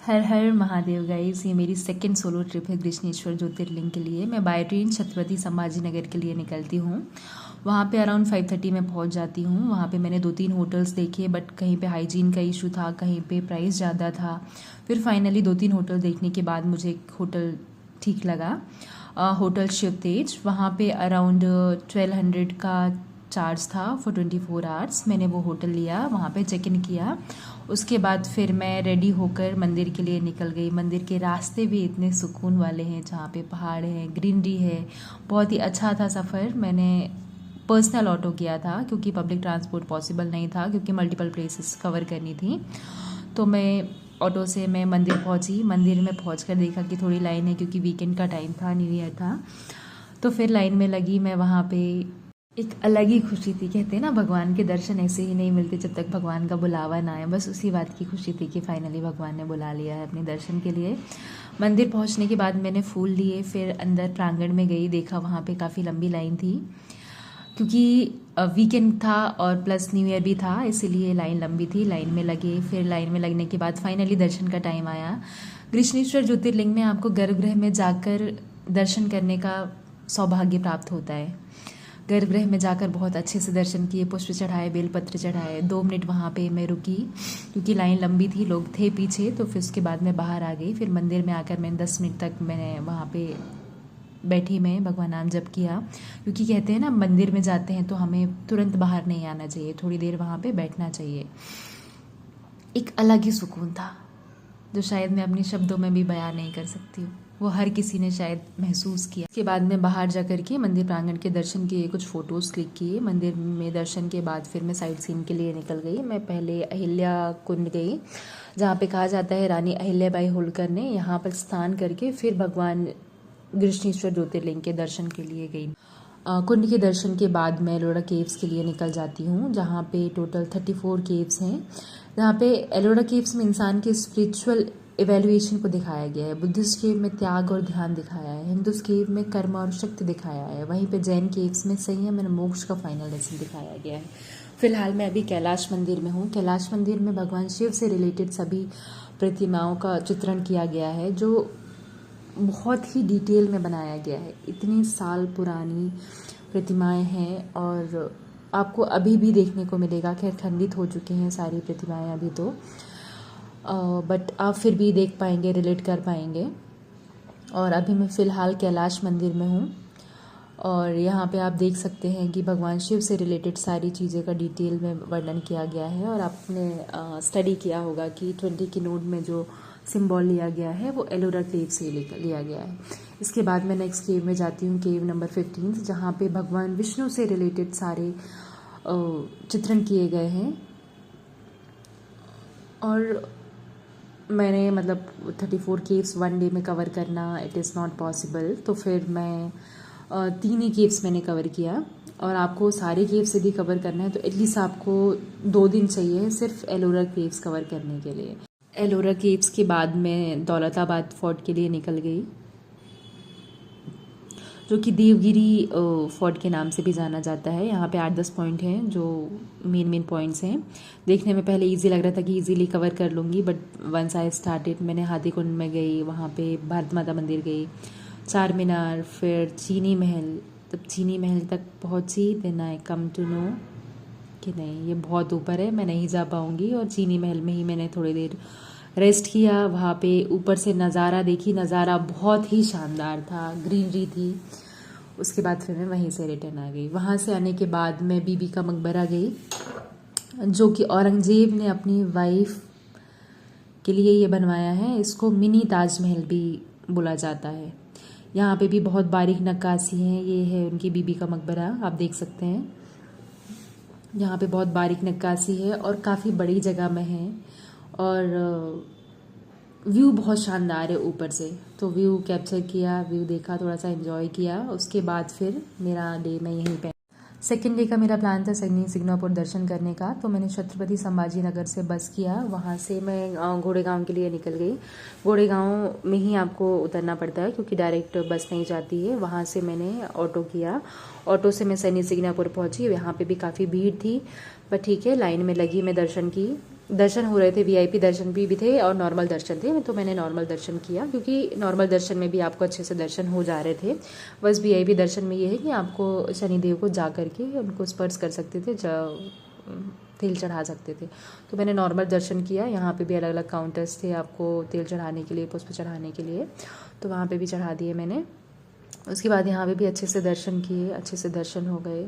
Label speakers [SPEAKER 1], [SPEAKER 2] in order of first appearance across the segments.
[SPEAKER 1] हर हर Mahadev guys. ये मेरी second solo trip है कृष्णेश्वर ज्योतिर्लिंग के लिए। मैं बाय ट्रेन छत्रपति संभाजी नगर के लिए निकलती हूँ। वहाँ पे अराउंड 5:30 में पहुँच जाती हूँ। वहाँ पे मैंने 2-3 होटल्स देखे, बट कहीं पे हाइजीन का इशू था, कहीं पे प्राइस ज़्यादा था। फिर फाइनली 2-3 होटल देखने के बाद मुझे एक होटल ठीक लगा, होटल शिव तेज। वहाँ पे अराउंड 1200 का चार्ज था फॉर 24 आवर्स। मैंने वो होटल लिया, वहाँ पे चेक इन किया। उसके बाद फिर मैं रेडी होकर मंदिर के लिए निकल गई। मंदिर के रास्ते भी इतने सुकून वाले हैं, जहाँ पे पहाड़ है, ग्रीनरी है। बहुत ही अच्छा था सफ़र। मैंने पर्सनल ऑटो किया था क्योंकि पब्लिक ट्रांसपोर्ट पॉसिबल नहीं था, क्योंकि मल्टीपल प्लेसेस कवर करनी थी। तो मैं ऑटो से मैं मंदिर पहुंची। मंदिर में पहुंचकर देखा कि थोड़ी लाइन है, क्योंकि वीकेंड का टाइम था, न्यू ईयर था। तो फिर लाइन में लगी मैं। वहाँ पे एक अलग ही खुशी थी। कहते हैं ना, भगवान के दर्शन ऐसे ही नहीं मिलते जब तक भगवान का बुलावा ना आए। बस उसी बात की खुशी थी कि फाइनली भगवान ने बुला लिया है अपने दर्शन के लिए। मंदिर पहुंचने के बाद मैंने फूल लिए, फिर अंदर प्रांगण में गई। देखा वहाँ पे काफ़ी लंबी लाइन थी, क्योंकि वीकेंड था और प्लस न्यू ईयर भी था, इसीलिए लाइन लंबी थी। लाइन में लगे, फिर लाइन में लगने के बाद फाइनली दर्शन का टाइम आया। कृष्णेश्वर ज्योतिर्लिंग में आपको गर्भगृह में जाकर दर्शन करने का सौभाग्य प्राप्त होता है। गर्भगृह में जाकर बहुत अच्छे से दर्शन किए, पुष्प चढ़ाए, बेलपत्र चढ़ाए। 2 मिनट वहाँ पे मैं रुकी, क्योंकि लाइन लंबी थी, लोग थे पीछे। तो फिर उसके बाद मैं बाहर आ गई। फिर मंदिर में आकर मैंने 10 मिनट तक मैंने वहाँ पे बैठी, मैं भगवान नाम जप किया। क्योंकि कहते हैं ना, मंदिर में जाते हैं तो हमें तुरंत बाहर नहीं आना चाहिए, थोड़ी देर वहाँ पे बैठना चाहिए। एक अलग ही सुकून था, जो शायद मैं अपने शब्दों में भी बयान नहीं कर सकती हूँ। वो हर किसी ने शायद महसूस किया। उसके बाद मैं बाहर जा कर के मंदिर प्रांगण के दर्शन किए, कुछ फ़ोटोज़ क्लिक किए। मंदिर में दर्शन के बाद फिर मैं साइट सीन के लिए निकल गई। मैं पहले अहिल्या कुंड गई, जहाँ पे कहा जाता है रानी अहिल्याबाई होलकर ने यहाँ पर स्नान करके फिर भगवान कृष्णेश्वर ज्योतिर्लिंग के दर्शन के लिए गई। कुंड के दर्शन के बाद मैं एलोरा केव्स के लिए निकल जाती हूँ, जहाँ पे टोटल 34 केव्स हैं। जहाँ पे एलोरा केव्स में इंसान के स्पिरिचुअल इवेल्युएशन को दिखाया गया है। बुद्धिस्ट केव में त्याग और ध्यान दिखाया है। हिंदुस केव में कर्म और शक्ति दिखाया है। वहीं पे जैन केव्स में संयम और मोक्ष का फाइनल लेसन दिखाया गया है। फिलहाल मैं अभी कैलाश मंदिर में हूँ। कैलाश मंदिर में भगवान शिव से रिलेटेड सभी प्रतिमाओं का चित्रण किया गया है, जो बहुत ही डिटेल में बनाया गया है। इतनी साल पुरानी प्रतिमाएं हैं और आपको अभी भी देखने को मिलेगा। खैर खंडित हो चुकी हैं सारी प्रतिमाएं अभी तो, बट आप फिर भी देख पाएंगे, रिलेट कर पाएंगे। और अभी मैं फ़िलहाल कैलाश मंदिर में हूँ, और यहाँ पे आप देख सकते हैं कि भगवान शिव से रिलेटेड सारी चीज़ें का डिटेल में वर्णन किया गया है। और आपने स्टडी किया होगा कि 20 की नोट में जो सिंबल लिया गया है वो एलोरा केव से लिया गया है। इसके बाद मैं नेक्स्ट केव में जाती हूँ, केव नंबर 15, जहाँ पे भगवान विष्णु से रिलेटेड सारे चित्रण किए गए हैं। और मैंने 34 केव्स 1 डे में कवर करना इट इज़ नॉट पॉसिबल, तो फिर मैं 3 ही केव्स मैंने कवर किया। और आपको सारे केव्स यदि कवर करना है तो एटलीस्ट आपको 2 दिन चाहिए सिर्फ एलोरा केव्स कवर करने के लिए। एलोरा केव्स के बाद मैं दौलताबाद फोर्ट के लिए निकल गई, जो कि देवगिरी फोर्ट के नाम से भी जाना जाता है। यहाँ पे 8-10 पॉइंट हैं जो मेन पॉइंट्स हैं। देखने में पहले इजी लग रहा था कि इजीली कवर कर लूँगी, बट वंस आई स्टार्टेड, मैंने हाथी कुंड में गई, वहाँ पे भारत माता मंदिर गई, चार मीनार, फिर चीनी महल। तब चीनी महल तक पहुँची, then I come to know कि नहीं, ये बहुत ऊपर है, मैं नहीं जा पाऊँगी। और चीनी महल में ही मैंने थोड़ी देर रेस्ट किया। वहाँ पे ऊपर से नज़ारा देखी, नज़ारा बहुत ही शानदार था, ग्रीनरी थी। उसके बाद फिर मैं वहीं से रिटर्न आ गई। वहाँ से आने के बाद मैं बीबी का मकबरा गई, जो कि औरंगज़ेब ने अपनी वाइफ के लिए ये बनवाया है। इसको मिनी ताजमहल भी बोला जाता है। यहाँ पे भी बहुत बारीक नक्काशी है। ये है उनकी बीबी का मकबरा, आप देख सकते हैं। यहाँ पे बहुत बारीक नक्काशी है और काफ़ी बड़ी जगह में है, और व्यू बहुत शानदार है ऊपर से। तो व्यू कैप्चर किया, व्यू देखा, थोड़ा सा एंजॉय किया। उसके बाद फिर मेरा डे मैं यहीं पे, सेकेंड डे का मेरा प्लान था सगनी सिग्नापुर दर्शन करने का। तो मैंने छत्रपति संभाजी नगर से बस किया, वहाँ से मैं घोड़ेगांव के लिए निकल गई। घोड़ेगांव में ही आपको उतरना पड़ता है, क्योंकि डायरेक्ट बस नहीं जाती है। वहाँ से मैंने ऑटो किया, ऑटो से मैं सैनी सिग्नापुर पहुँची। यहाँ पे भी काफ़ी भीड़ थी, पर ठीक है, लाइन में लगी, मैं दर्शन की। दर्शन हो रहे थे, वीआईपी दर्शन भी थे और नॉर्मल दर्शन थे, तो मैंने नॉर्मल दर्शन किया क्योंकि नॉर्मल दर्शन में भी आपको अच्छे से दर्शन हो जा रहे थे। बस वीआईपी दर्शन में ये है कि आपको शनिदेव को जा करके उनको स्पर्श कर सकते थे, तेल चढ़ा सकते थे। तो मैंने नॉर्मल दर्शन किया। यहाँ पे भी अलग अलग काउंटर्स थे आपको तेल चढ़ाने के लिए, पुष्प चढ़ाने के लिए, तो वहाँ पे भी चढ़ा दिए मैंने। उसके बाद यहाँ पे भी अच्छे से दर्शन किए, अच्छे से दर्शन हो गए।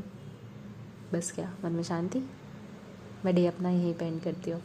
[SPEAKER 1] बस क्या, मन में शांति। मैं डे अपना यहीं पेंड करती हूँ।